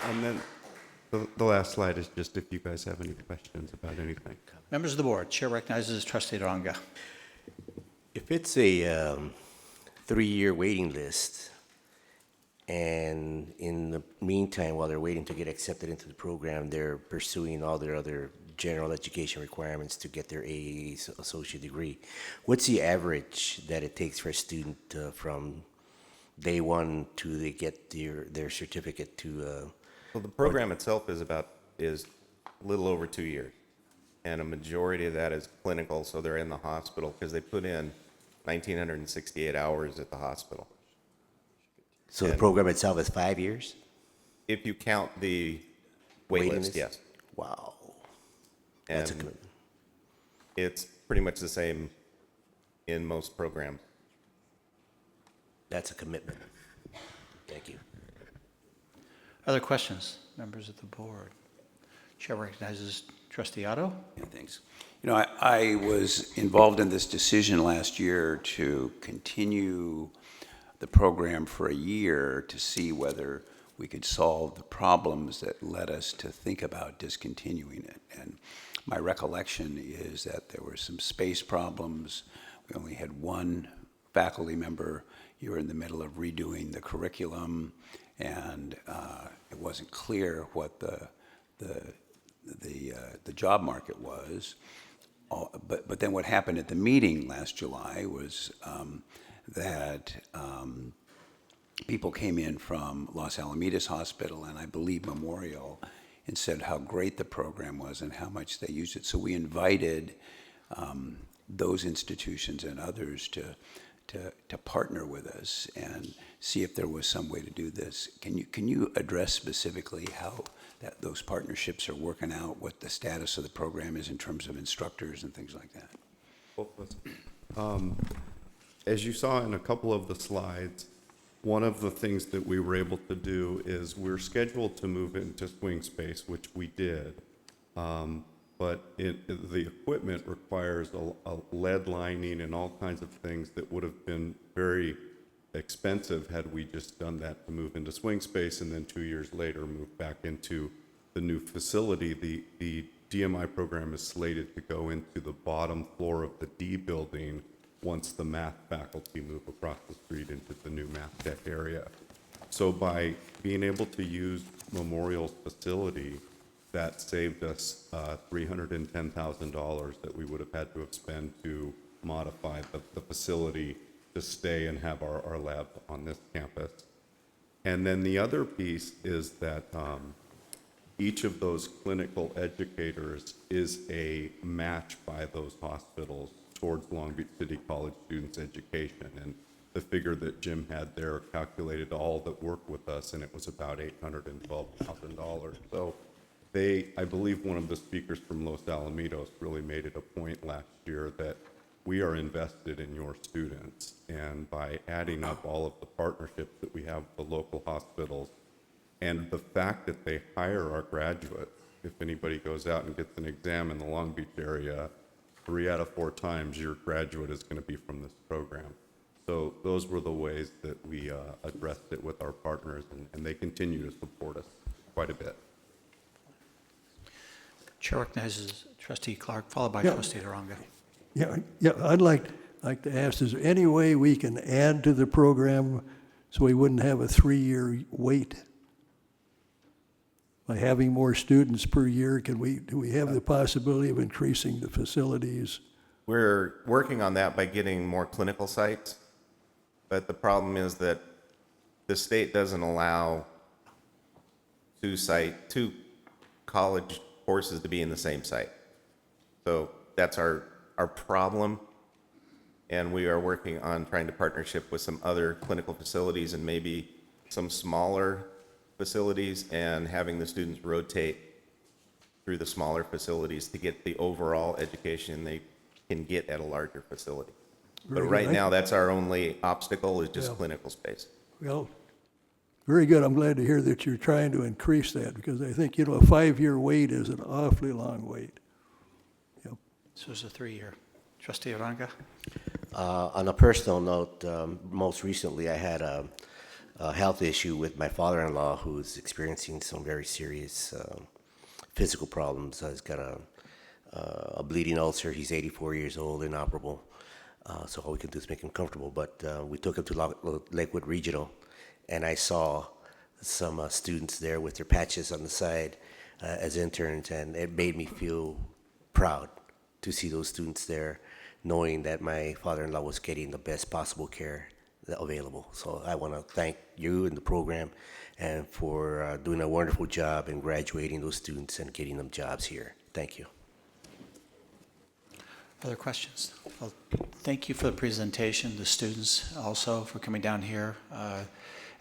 And then the last slide is just if you guys have any questions about anything. Members of the board, Chair recognizes Trustee Ranga. If it's a 3-year waiting list, and in the meantime, while they're waiting to get accepted into the program, they're pursuing all their other general education requirements to get their AAA associate degree, what's the average that it takes for a student from day one to they get their certificate to? Well, the program itself is a little over 2 years, and a majority of that is clinical, so they're in the hospital because they put in 1,968 hours at the hospital. So the program itself is 5 years? If you count the wait list, yes. Wow. That's a And commitment. it's pretty much the same in most programs. That's a commitment. Thank you. Other questions, members of the board? Chair recognizes Trustee Otto. Yeah, thanks. You know, I was involved in this decision last year to continue the program for a year to see whether we could solve the problems that led us to think about discontinuing it. And my recollection is that there were some space problems. We only had one faculty member. You were in the middle of redoing the curriculum, and it wasn't clear what the job market was. But then what happened at the meeting last July was that people came in from Los Alamitos Hospital and I believe Memorial and said how great the program was and how much they used it. So we invited those institutions and others to partner with us and see if there was some way to do this. Can you address specifically how those partnerships are working out, what the status of the program is in terms of instructors and things like that? As you saw in a couple of the slides, one of the things that we were able to do is we're scheduled to move into swing space, which we did. But the equipment requires a lead lining and all kinds of things that would have been very expensive had we just done that to move into swing space and then 2 years later move back into the new facility. The DMI program is slated to go into the bottom floor of the D building once the math faculty move across the street into the new math tech area. So by being able to use Memorial's facility, that saved us $310,000 that we would have had to have spent to modify the facility to stay and have our lab on this campus. And then the other piece is that each of those clinical educators is a match by those hospitals towards Long Beach City College students' education. And the figure that Jim had there calculated all that work with us, and it was about $812,000. So I believe one of the speakers from Los Alamitos really made it a point last year that we are invested in your students. And by adding up all of the partnerships that we have with the local hospitals and the fact that they hire our graduates, if anybody goes out and gets an exam in the Long Beach area, 3 out of 4 times your graduate is going to be from this program. So those were the ways that we addressed it with our partners, and they continue to support us quite a bit. Chair recognizes Trustee Clark, followed by Yeah. Trustee Ranga. Yeah, I'd like to ask, is there any way we can add to the program so we wouldn't have a 3-year wait? By having more students per year, do we have the possibility of increasing the facilities? We're working on that by getting more clinical sites, but the problem is that the state doesn't allow two college courses to be in the same site. So that's our problem, and we are working on trying to partnership with some other clinical facilities and maybe some smaller facilities and having the students rotate through the smaller facilities to get the overall education they can get at a larger facility. Very But good. right now, that's our only obstacle is just Yeah. clinical space. Well, very good. I'm glad to hear that you're trying to increase that, because I think, a 5-year wait is an awfully long wait. Yep. So it's a 3-year. Trustee Ranga? On a personal note, most recently I had a health issue with my father-in-law, who's experiencing some very serious physical problems. He's got a bleeding ulcer. He's 84 years old, inoperable. So all we can do is make him comfortable. But we took him to Lakewood Regional, and I saw some students there with their patches on the side as interns, and it made me feel proud to see those students there, knowing that my father-in-law was getting the best possible care available. So I want to thank you and the program and for doing a wonderful job in graduating those students and getting them jobs here. Thank you. Other questions? Well, thank you for the presentation, the students also for coming down here.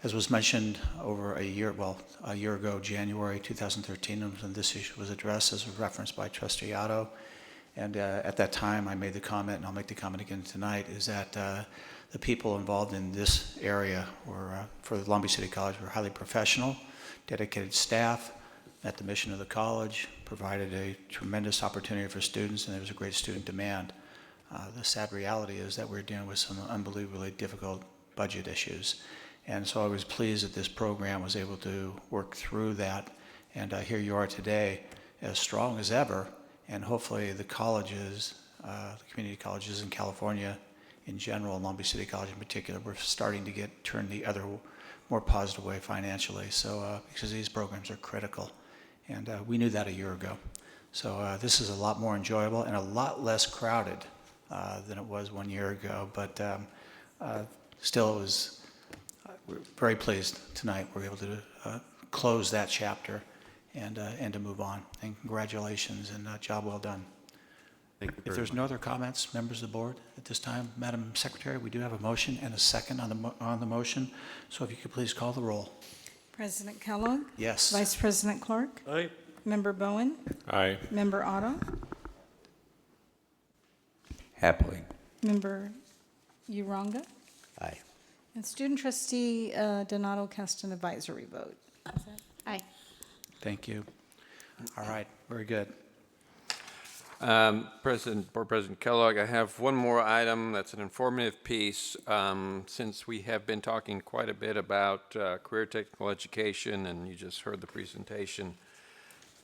As was mentioned over a year ago, January 2013, when this issue was addressed, as referenced by Trustee Otto. And at that time, I made the comment, and I'll make the comment again tonight, is that the people involved in this area were, for Long Beach City College, were highly professional, dedicated staff, met the mission of the college, provided a tremendous opportunity for students, and there was a great student demand. The sad reality is that we're dealing with some unbelievably difficult budget issues. And so I was pleased that this program was able to work through that. And here you are today, as strong as ever. And hopefully the colleges, the community colleges in California in general, and Long Beach City College in particular, we're starting to get turned the other more positive way financially. So because these programs are critical. And we knew that a year ago. So this is a lot more enjoyable and a lot less crowded than it was 1 year ago. But still, it was, we're very pleased tonight we're able to close that chapter and to move on. And congratulations and job well done. Thank you If very there's much. no other comments, members of the board, at this time, Madam Secretary, we do have a motion and a second on the motion. So if you could please call the roll. President Kellogg? Yes. Vice President Clark? Aye. Member Bowen? Aye. Member Otto? Happily. Member Uranga? Aye. And Student Trustee Donato cast an advisory vote. Aye. Thank you. All right, very good. Board President Kellogg, I have one more item that's an informative piece. Since we have been talking quite a bit about career technical education, and you just heard the presentation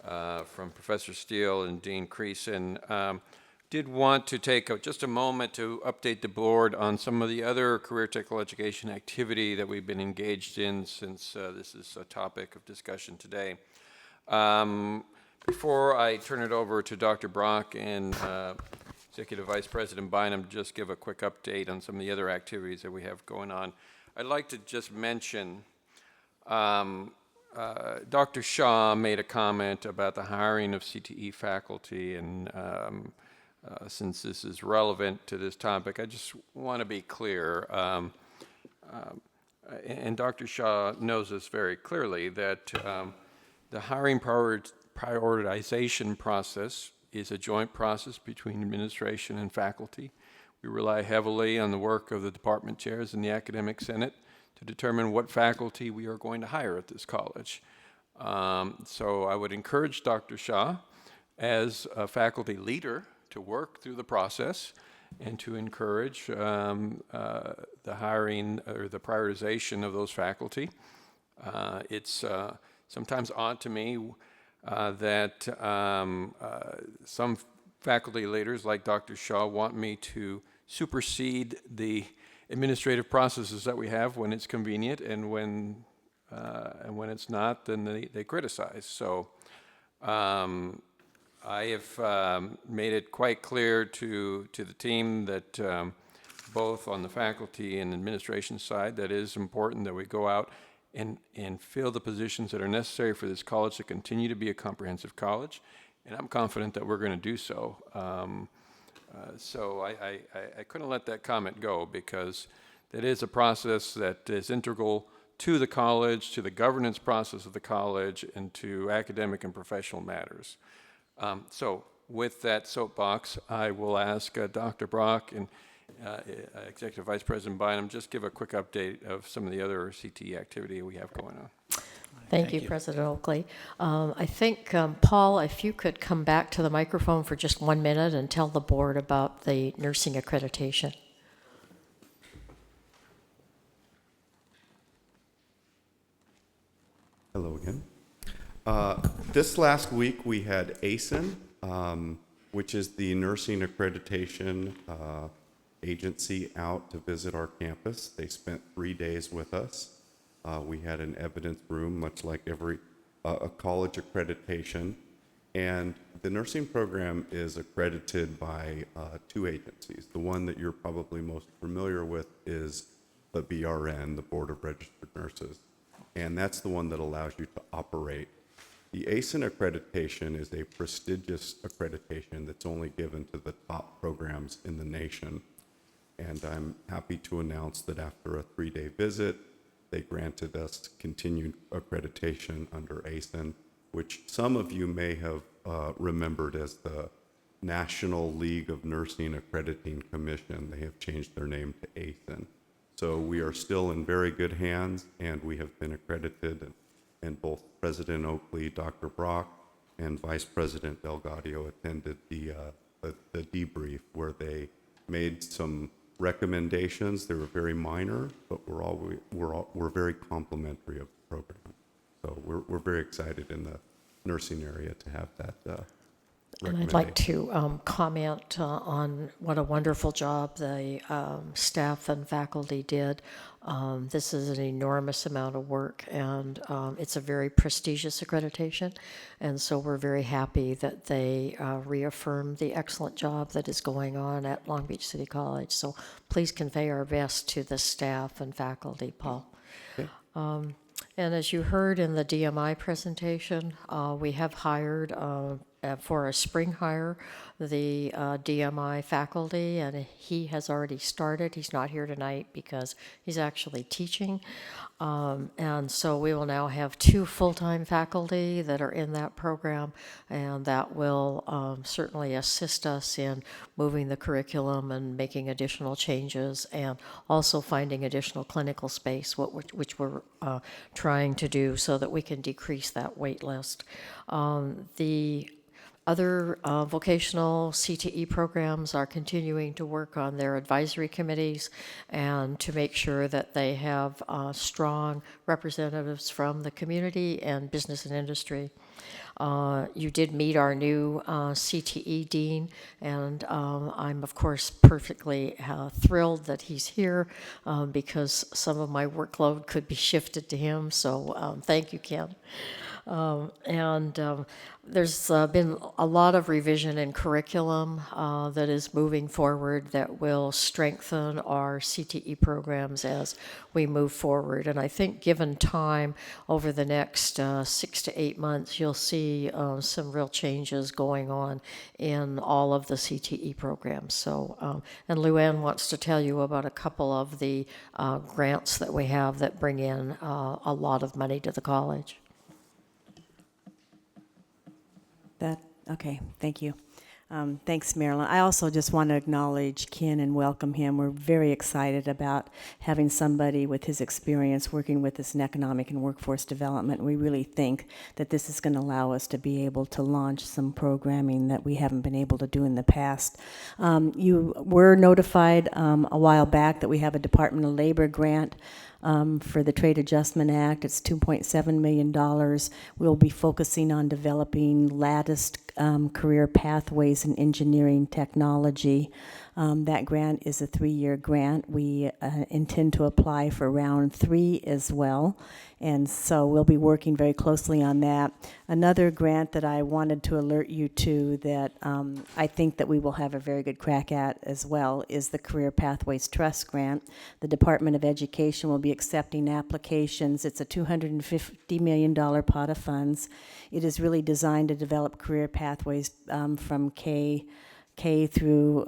from Professor Steele and Dean Creason, did want to take just a moment to update the board on some of the other career technical education activity that we've been engaged in since this is a topic of discussion today. Before I turn it over to Dr. Brock and Executive Vice President Bynum, just give a quick update on some of the other activities that we have going on. I'd like to just mention Dr. Shaw made a comment about the hiring of CTE faculty, and since this is relevant to this topic, I just want to be clear, and Dr. Shaw knows this very clearly, that the hiring prioritization process is a joint process between administration and faculty. We rely heavily on the work of the department chairs and the academic senate to determine what faculty we are going to hire at this college. So I would encourage Dr. Shaw, as a faculty leader, to work through the process and to encourage the hiring or the prioritization of those faculty. It's sometimes odd to me that some faculty leaders like Dr. Shaw want me to supersede the administrative processes that we have when it's convenient, and when it's not, then they criticize. So I have made it quite clear to the team that both on the faculty and administration side, that it is important that we go out and fill the positions that are necessary for this college to continue to be a comprehensive college, and I'm confident that we're going to do so. So I couldn't let that comment go, because that is a process that is integral to the college, to the governance process of the college, and to academic and professional matters. So with that soapbox, I will ask Dr. Brock and Executive Vice President Bynum just give a quick update of some of the other CTE activity we have going on. Thank you, President Oakley. I think, Paul, if you could come back to the microphone for just 1 minute and tell the board about the nursing accreditation. Hello again. This last week, we had ASIN, which is the nursing accreditation agency, out to visit our campus. They spent 3 days with us. We had an evidence room, much like every a college accreditation. And the nursing program is accredited by 2 agencies. The one that you're probably most familiar with is the BRN, the Board of Registered Nurses. And that's the one that allows you to operate. The ASIN accreditation is a prestigious accreditation that's only given to the top programs in the nation. And I'm happy to announce that after a 3-day visit, they granted us continued accreditation under ASIN, which some of you may have remembered as the National League of Nursing Accrediting Commission. They have changed their name to ASIN. So we are still in very good hands, and we have been accredited, and both President Oakley, Dr. Brock, and Vice President Delgadio attended the debrief where they made some recommendations. They were very minor, but we're very complimentary of the program. So we're very excited in the nursing area to have that And I'd like to comment on what a wonderful job the staff and faculty did. This is an enormous amount of work, and it's a very prestigious accreditation, and so we're very happy that they reaffirmed the excellent job that is going on at Long Beach City College. So please convey our best to the staff and faculty, Paul. Okay. And as you heard in the DMI presentation, we have hired for a spring hire the DMI faculty, and he has already started. He's not here tonight because he's actually teaching. And so we will now have 2 full-time faculty that are in that program, and that will certainly assist us in moving the curriculum and making additional changes, and also finding additional clinical space, which we're trying to do so that we can decrease that wait list. The other vocational CTE programs are continuing to work on their advisory committees and to make sure that they have strong representatives from the community and business and industry. You did meet our new CTE dean, and I'm, of course, perfectly thrilled that he's here because some of my workload could be shifted to him, so thank you, Ken. There's been a lot of revision in curriculum that is moving forward that will strengthen our CTE programs as we move forward. And I think given time over the next 6 to 8 months, you'll see some real changes going on in all of the CTE programs. So, and Luann wants to tell you about a couple of the grants that we have that bring in a lot of money to the college. Okay, thank you. Thanks, Marilyn. I also just want to acknowledge Ken and welcome him. We're very excited about having somebody with his experience working with us in economic and workforce development. We really think that this is going to allow us to be able to launch some programming that we haven't been able to do in the past. You were notified a while back that we have a Department of Labor grant for the Trade Adjustment Act. It's $2.7 million. We'll be focusing on developing latticed career pathways in engineering technology. That grant is a 3-year grant. We intend to apply for round 3 as well, and so we'll be working very closely on that. Another grant that I wanted to alert you to that I think that we will have a very good crack at as well is the Career Pathways Trust Grant. The Department of Education will be accepting applications. It's a $250 million pot of funds. It is really designed to develop career pathways from K through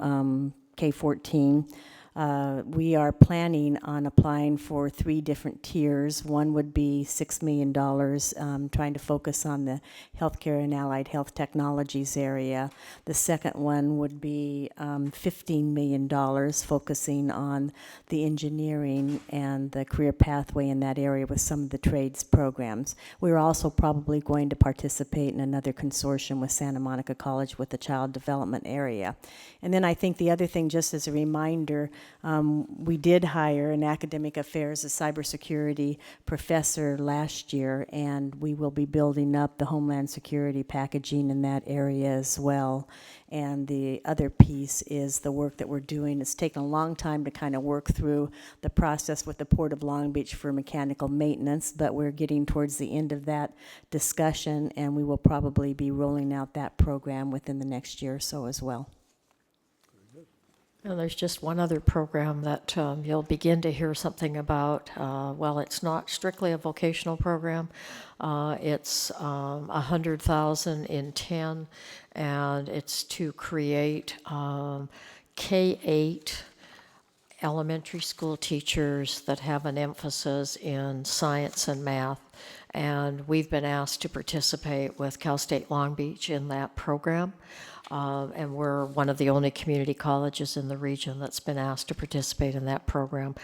K-14. We are planning on applying for 3 different tiers. One would be $6 million, trying to focus on the healthcare and allied health technologies area. The second one would be $15 million, focusing on the engineering and the career pathway in that area with some of the trades programs. We're also probably going to participate in another consortium with Santa Monica College with the child development area. And then I think the other thing, just as a reminder, We did hire an academic affairs, a cybersecurity professor last year, and we will be building up the Homeland Security packaging in that area as well. And the other piece is the work that we're doing. It's taken a long time to kind of work through the process with the Port of Long Beach for mechanical maintenance, but we're getting towards the end of that discussion, and we will probably be rolling out that program within the next year or so as well. And there's just one other program that you'll begin to hear something about. Well, it's not strictly a vocational program. It's $100,000 in 10, and it's to create K-8 elementary school teachers that have an emphasis in science and math. And we've been asked to participate with Cal State Long Beach in that program. And we're one of the only community colleges in the region that's been asked to participate in that program.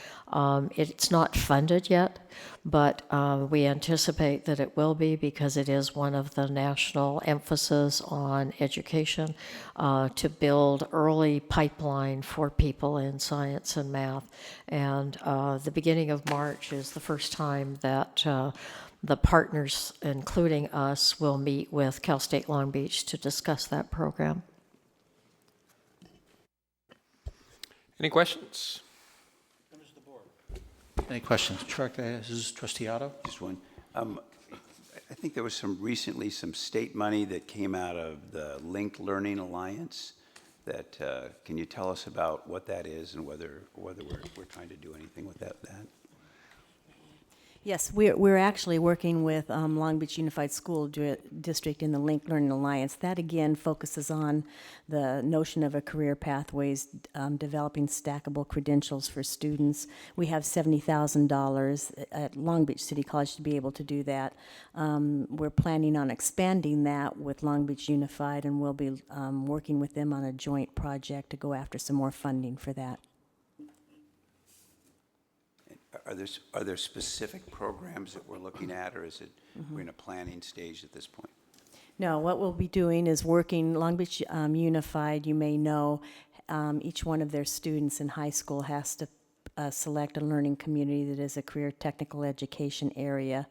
It's not funded yet, but we anticipate that it will be because it is one of the national emphasis on education to build early pipeline for people in science and math. And the beginning of March is the first time that the partners, including us, will meet with Cal State Long Beach to discuss that program. Any questions? Any questions? This is Trustee Otto. Just one. I think there was recently some state money that came out of the Linked Learning Alliance. That can you tell us about what that is and whether we're trying to do anything with that? Yes, we're actually working with Long Beach Unified School District in the Linked Learning Alliance. That again focuses on the notion of a career pathways, developing stackable credentials for students. We have $70,000 at Long Beach City College to be able to do that. We're planning on expanding that with Long Beach Unified, and we'll be working with them on a joint project to go after some more funding for that. Are there specific programs that we're looking at, or is it we're in a planning stage at this point? No, what we'll be doing is working, Long Beach Unified, you may know, each one of their students in high school has to select a learning community that is a career technical education area.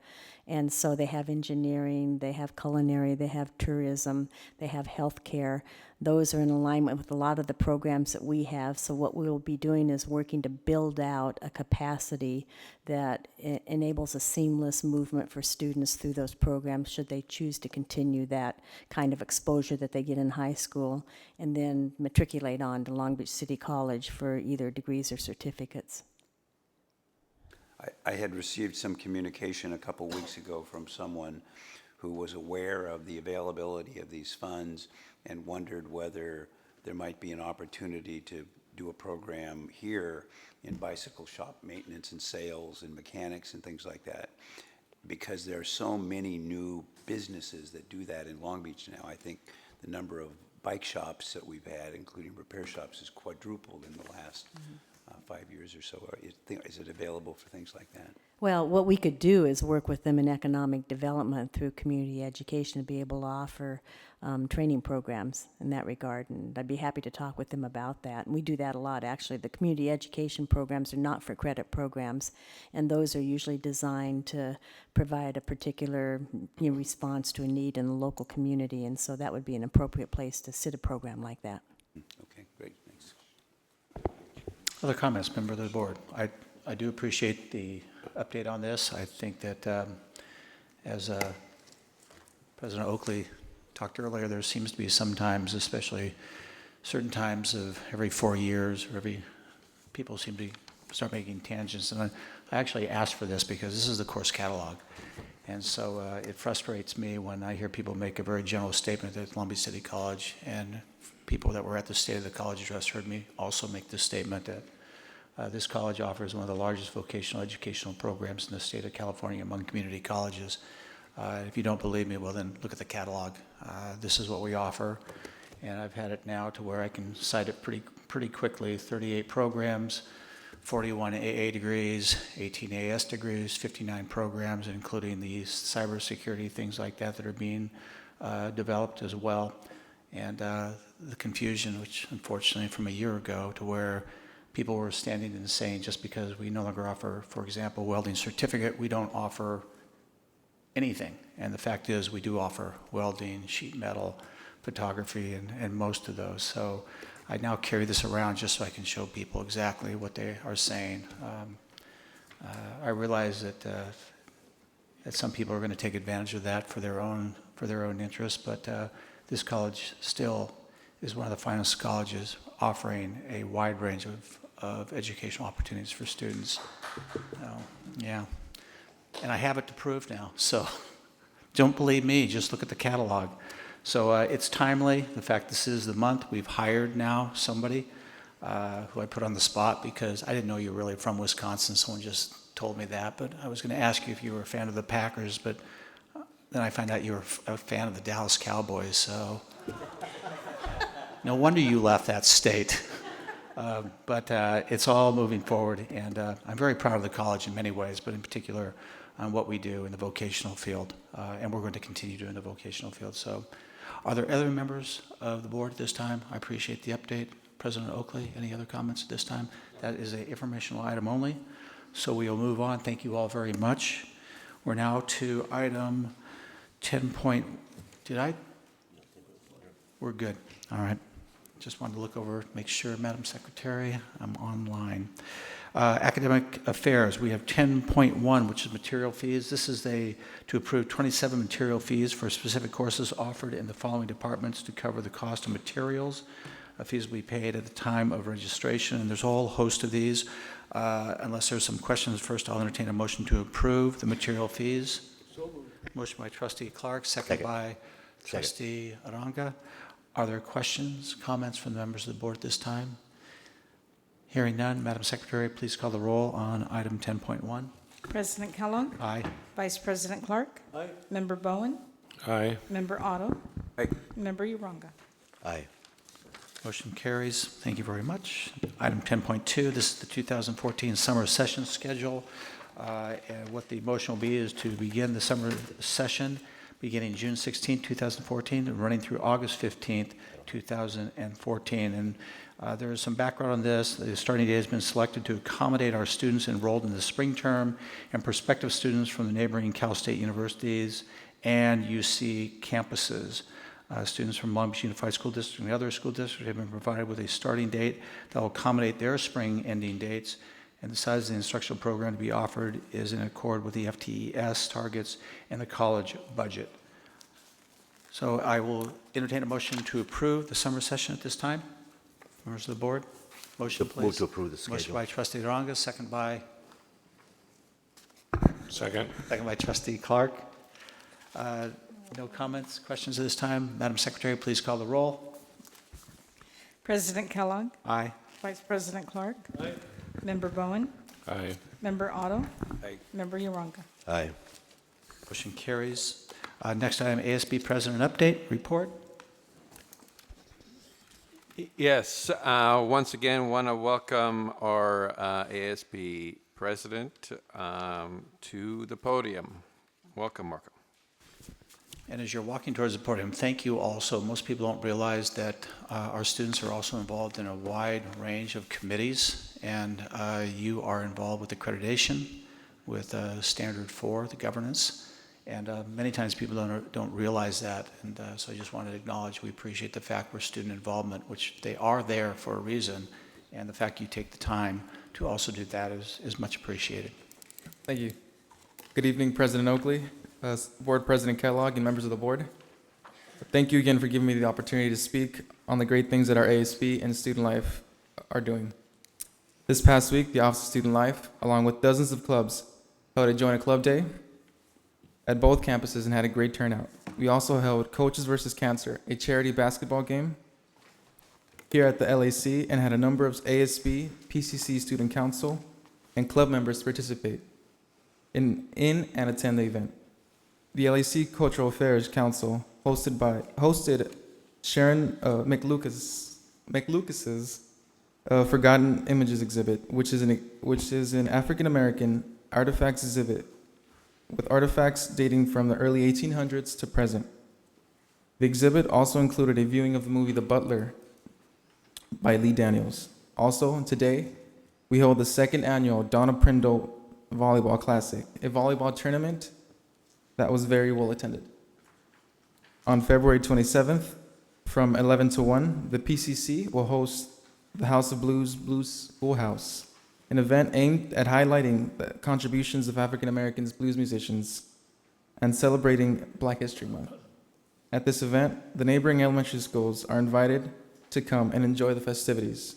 And so they have engineering, they have culinary, they have tourism, they have healthcare. Those are in alignment with a lot of the programs that we have. So what we'll be doing is working to build out a capacity that enables a seamless movement for students through those programs should they choose to continue that kind of exposure that they get in high school and then matriculate on to Long Beach City College for either degrees or certificates. I had received some communication a couple weeks ago from someone who was aware of the availability of these funds and wondered whether there might be an opportunity to do a program here in bicycle shop maintenance and sales and mechanics and things like that. Because there are so many new businesses that do that in Long Beach now, I think the number of bike shops that we've had, including repair shops, has quadrupled in the last 5 years or so. Is it available for things like that? Well, what we could do is work with them in economic development through community education to be able to offer training programs in that regard, and I'd be happy to talk with them about that. And we do that a lot, actually. The community education programs are not for credit programs, and those are usually designed to provide a particular response to a need in the local community, and so that would be an appropriate place to sit a program like that. Okay, great, thanks. Other comments, member of the board? I do appreciate the update on this. I think that as President Oakley talked earlier, there seems to be sometimes, especially certain times of every 4 years, or people seem to start making tangents. And I actually asked for this because this is the course catalog. And so it frustrates me when I hear people make a very general statement at Long Beach City College, and people that were at the State of the College address heard me also make this statement that this college offers one of the largest vocational educational programs in the state of California among community colleges. If you don't believe me, well then look at the catalog. This is what we offer, and I've had it now to where I can cite it pretty quickly. 38 programs, 41 AA degrees, 18 AS degrees, 59 programs, including the cybersecurity, things like that are being developed as well. And the confusion, which unfortunately from a year ago, to where people were standing and saying, just because we no longer offer, for example, welding certificate, we don't offer anything. And the fact is, we do offer welding, sheet metal, photography, and most of those. So I now carry this around just so I can show people exactly what they are saying. I realize that some people are going to take advantage of that for their own interests, but this college still is one of the finest colleges offering a wide range of educational opportunities for students. Yeah. And I have it to prove now, so don't believe me, just look at the catalog. So it's timely, the fact this is the month. We've hired now somebody who I put on the spot because I didn't know you were really from Wisconsin. Someone just told me that, but I was going to ask you if you were a fan of the Packers, but then I found out you were a fan of the Dallas Cowboys, so no wonder you left that state. But it's all moving forward, and I'm very proud of the college in many ways, but in particular on what we do in the vocational field, and we're going to continue doing the vocational field. So are there other members of the board at this time? I appreciate the update. President Oakley, any other comments at this time? That is an informational item only, so we will move on. Thank you all very much. We're now to item 10 point, We're good. All right. Just wanted to look over, make sure, Madam Secretary, I'm online. Academic affairs, we have 10.1, which is material fees. This is to approve 27 material fees for specific courses offered in the following departments to cover the cost of materials. Fees will be paid at the time of registration, and there's a whole host of these. Unless there's some questions, first I'll entertain a motion to approve the material fees. Motion by Trustee Clark, second by Trustee Aranga. Are there questions, comments from the members of the board at this time? Hearing none, Madam Secretary, please call the roll on item 10.1. President Kellogg? Aye. Vice President Clark? Aye. Member Bowen? Aye. Member Otto? Aye. Member Uranga? Aye. Motion carries. Thank you very much. Item 10.2, this is the 2014 summer session schedule. And what the motion will be is to begin the summer session beginning June 16, 2014, and running through August 15, 2014. And there is some background on this. The starting date has been selected to accommodate our students enrolled in the spring term and prospective students from the neighboring Cal State universities and UC campuses. Students from Long Beach Unified School District and the other school districts have been provided with a starting date that will accommodate their spring ending dates, and the size of the instructional program to be offered is in accord with the FTES targets and the college budget. So I will entertain a motion to approve the summer session at this time. Members of the board, motion please. Move to approve the Motion schedule. by Trustee Aranga, second by Second. Trustee Clark. No comments, questions at this time. Madam Secretary, please call the roll. President Kellogg? Aye. Vice President Clark? Aye. Member Bowen? Aye. Member Otto? Aye. Member Uranga? Aye. Motion carries. Next item, ASB President Update Report. Yes, once again, want to welcome our ASB president to the podium. Welcome, Marco. And as you're walking towards the podium, thank you also. Most people don't realize that our students are also involved in a wide range of committees, and you are involved with accreditation, with Standard 4, the governance, and many times people don't realize that, and so I just wanted to acknowledge we appreciate the fact we're student involvement, which they are there for a reason, and the fact you take the time to also do that is much appreciated. Thank you. Good evening, President Oakley, Board President Kellogg, and members of the board. Thank you again for giving me the opportunity to speak on the great things that our ASB and Student Life are doing. This past week, the Office of Student Life, along with dozens of clubs, held a Join a Club Day at both campuses and had a great turnout. We also held Coaches vs. Cancer, a charity basketball game here at the LAC, and had a number of ASB, PCC Student Council, and club members participate in and attend the event. The LAC Cultural Affairs Council, hosted Sharon McLucas's Forgotten Images exhibit, which is an African American artifacts exhibit with artifacts dating from the early 1800s to present. The exhibit also included a viewing of the movie The Butler by Lee Daniels. Also, today, we hold the second annual Donna Prindle Volleyball Classic, a volleyball tournament that was very well attended. On February 27th, from 11 to 1, the PCC will host the House of Blues Schoolhouse, an event aimed at highlighting the contributions of African Americans blues musicians and celebrating Black History Month. At this event, the neighboring elementary schools are invited to come and enjoy the festivities.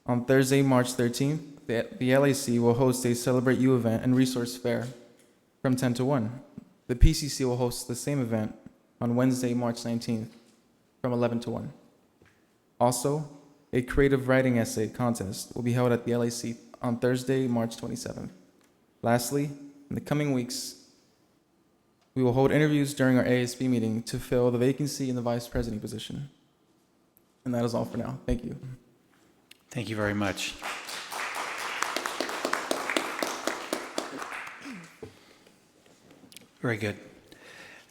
On Thursday, March 13th, the LAC will host a Celebrate You event and resource fair from 10 to 1. The PCC will host the same event on Wednesday, March 19th from 11 to 1. Also, a creative writing essay contest will be held at the LAC on Thursday, March 27th. Lastly, in the coming weeks, we will hold interviews during our ASB meeting to fill the vacancy in the vice president position. And that is all for now. Thank you. Thank you very much. Very good.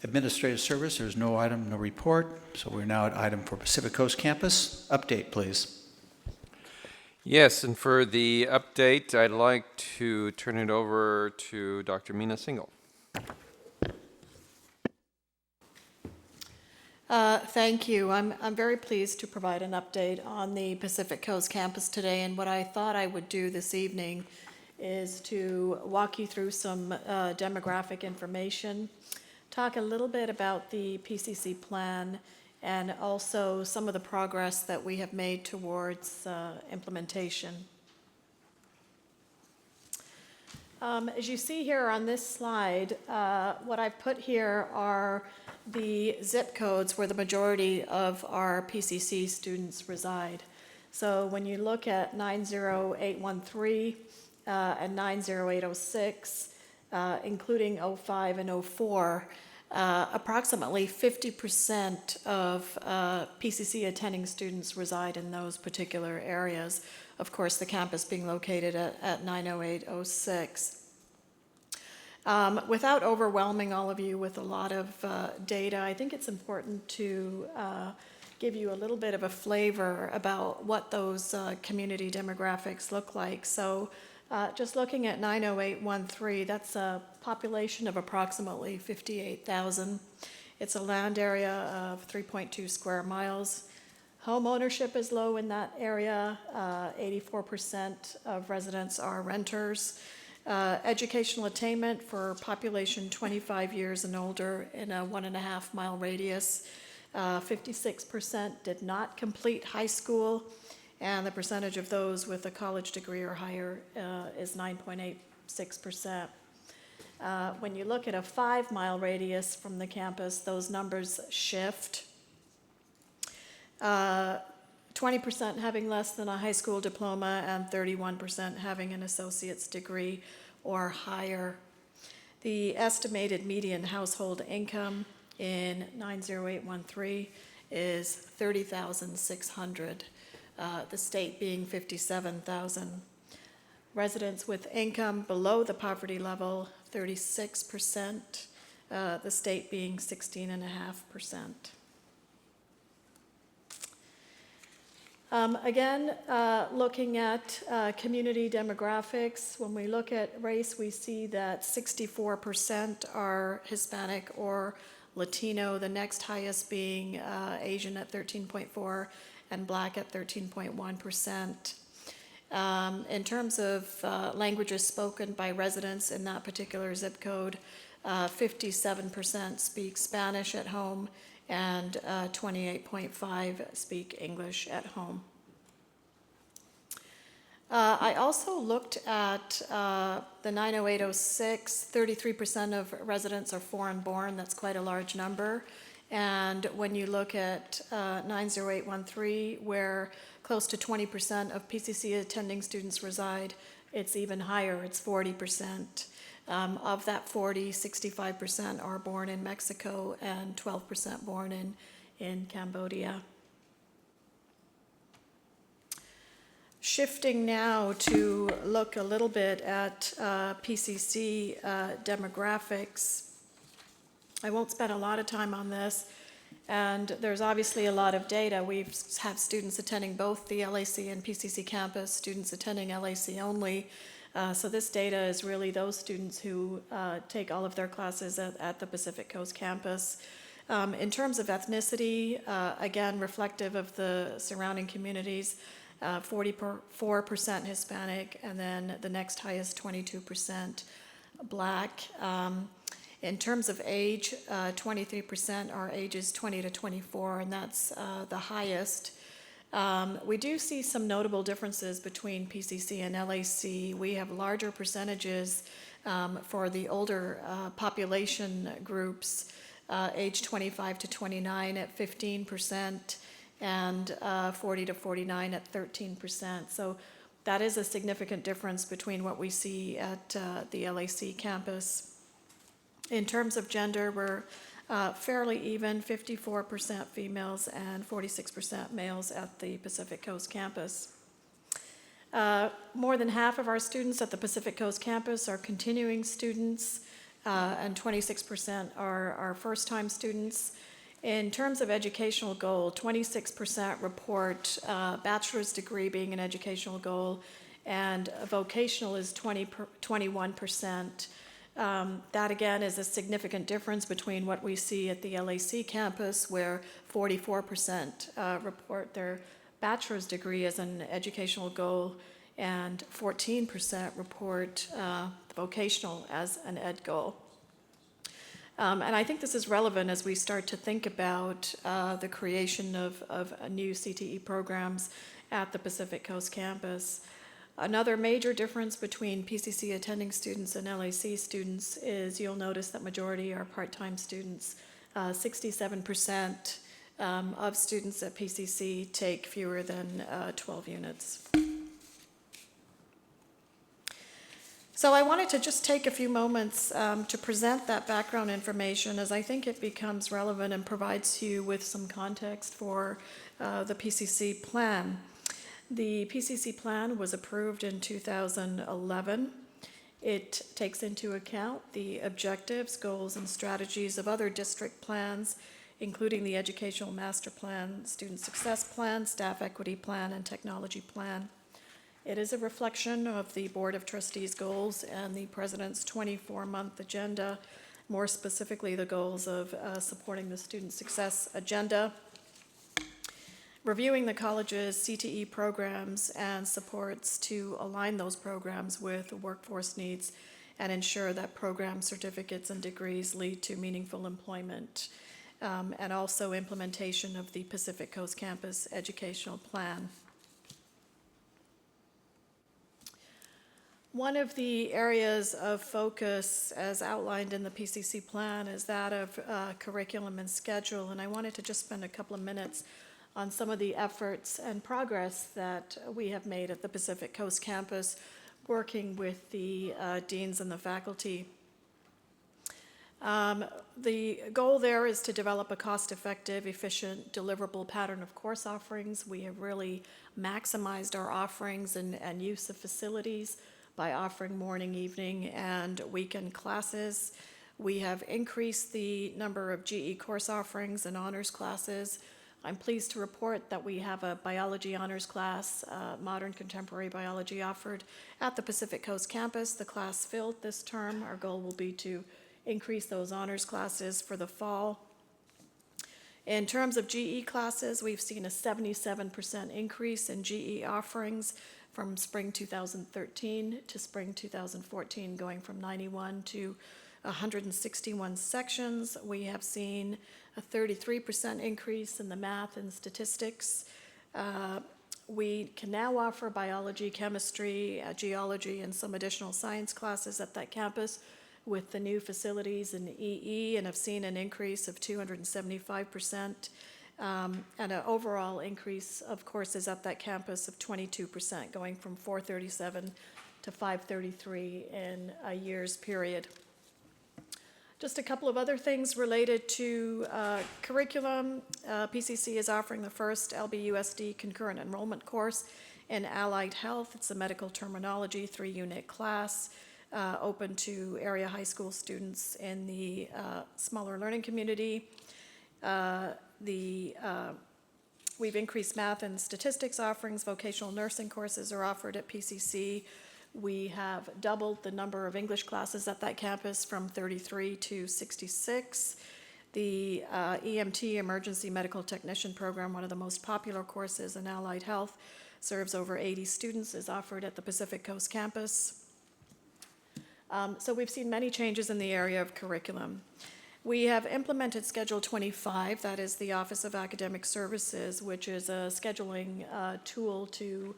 Administrative service, there's no item, no report, so we're now at item for Pacific Coast Campus. Update, please. Yes, and for the update, I'd like to turn it over to Dr. Mina Singhal. Thank you. I'm very pleased to provide an update on the Pacific Coast Campus today, and what I thought I would do this evening is to walk you through some demographic information, talk a little bit about the PCC plan, and also some of the progress that we have made towards implementation. As you see here on this slide, what I've put here are the zip codes where the majority of our PCC students reside. So when you look at 90813 and 90806, including 05 and 04, approximately 50% of PCC attending students reside in those particular areas. Of course, the campus being located at 90806. Without overwhelming all of you with a lot of data, I think it's important to give you a little bit of a flavor about what those community demographics look like. So just looking at 90813, that's a population of approximately 58,000. It's a land area of 3.2 square miles. Home ownership is low in that area. 84% of residents are renters. Educational attainment for population 25 years and older in a 1.5 mile radius. 56% did not complete high school, and the percentage of those with a college degree or higher is 9.86%. When you look at a 5 mile radius from the campus, those numbers shift. 20% having less than a high school diploma and 31% having an associate's degree or higher. The estimated median household income in 90813 is $30,600, the state being $57,000. Residents with income below the poverty level, 36%, the state being 16.5%. Again, looking at community demographics, when we look at race, we see that 64% are Hispanic or Latino, the next highest being Asian at 13.4% and Black at 13.1%. In terms of languages spoken by residents in that particular zip code, 57% speak Spanish at home, and 28.5% speak English at home. I also looked at the 90806, 33% of residents are foreign born, that's quite a large number. And when you look at 90813, where close to 20% of PCC attending students reside, it's even higher, it's 40%. Of that 40, 65% are born in Mexico and 12% born in Cambodia. Shifting now to look a little bit at PCC demographics. I won't spend a lot of time on this. And there's obviously a lot of data. We have students attending both the LAC and PCC campus, students attending LAC only. So this data is really those students who take all of their classes at the Pacific Coast campus. In terms of ethnicity, again, reflective of the surrounding communities, 44% Hispanic, and then the next highest, 22% Black. In terms of age, 23% are ages 20 to 24, and that's the highest. We do see some notable differences between PCC and LAC. We have larger percentages for the older population groups, age 25 to 29 at 15%, and 40 to 49 at 13%. So that is a significant difference between what we see at the LAC campus. In terms of gender, we're fairly even, 54% females and 46% males at the Pacific Coast campus. More than half of our students at the Pacific Coast campus are continuing students, and 26% are first-time students. In terms of educational goal, 26% report bachelor's degree being an educational goal, and vocational is 21%. That again is a significant difference between what we see at the LAC campus, where 44% report their bachelor's degree as an educational goal, and 14% report vocational as an ed goal. And I think this is relevant as we start to think about the creation of new CTE programs at the Pacific Coast campus. Another major difference between PCC attending students and LAC students is you'll notice that majority are part-time students. 67% of students at PCC take fewer than 12 units. So I wanted to just take a few moments to present that background information, as I think it becomes relevant and provides you with some context for the PCC plan. The PCC plan was approved in 2011. It takes into account the objectives, goals, and strategies of other district plans, including the Educational Master Plan, Student Success Plan, Staff Equity Plan, and Technology Plan. It is a reflection of the Board of Trustees' goals and the President's 24-month agenda, more specifically the goals of supporting the Student Success Agenda, reviewing the college's CTE programs and supports to align those programs with workforce needs and ensure that program certificates and degrees lead to meaningful employment, and also implementation of the Pacific Coast Campus Educational Plan. One of the areas of focus as outlined in the PCC plan is that of curriculum and schedule, and I wanted to just spend a couple of minutes on some of the efforts and progress that we have made at the Pacific Coast campus, working with the deans and the faculty. The goal there is to develop a cost-effective, efficient, deliverable pattern of course offerings. We have really maximized our offerings and use of facilities by offering morning, evening, and weekend classes. We have increased the number of GE course offerings and honors classes. I'm pleased to report that we have a biology honors class, modern contemporary biology, offered at the Pacific Coast campus. The class filled this term. Our goal will be to increase those honors classes for the fall. In terms of GE classes, we've seen a 77% increase in GE offerings from spring 2013 to spring 2014, going from 91 to 161 sections. We have seen a 33% increase in the math and statistics. We can now offer biology, chemistry, geology, and some additional science classes at that campus with the new facilities in EE, and have seen an increase of 275%, and an overall increase of courses at that campus of 22%, going from 437 to 533 in a year's period. Just a couple of other things related to curriculum. PCC is offering the first LBUSD concurrent enrollment course in allied health. It's a medical terminology 3-unit class open to area high school students in the smaller learning community. We've increased math and statistics offerings. Vocational nursing courses are offered at PCC. We have doubled the number of English classes at that campus from 33 to 66. The EMT, Emergency Medical Technician program, one of the most popular courses in allied health, serves over 80 students, is offered at the Pacific Coast campus. So we've seen many changes in the area of curriculum. We have implemented Schedule 25, that is the Office of Academic Services, which is a scheduling tool to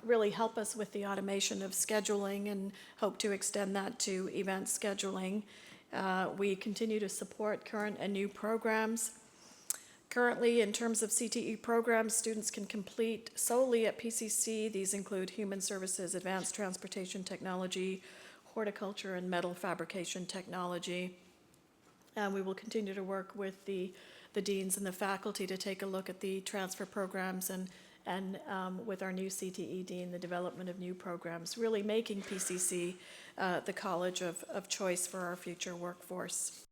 really help us with the automation of scheduling, and hope to extend that to event scheduling. We continue to support current and new programs. Currently, in terms of CTE programs, students can complete solely at PCC. These include Human Services, Advanced Transportation Technology, Horticulture, and Metal Fabrication Technology. And we will continue to work with the deans and the faculty to take a look at the transfer programs and with our new CTE dean, the development of new programs, really making PCC the college of choice for our future workforce.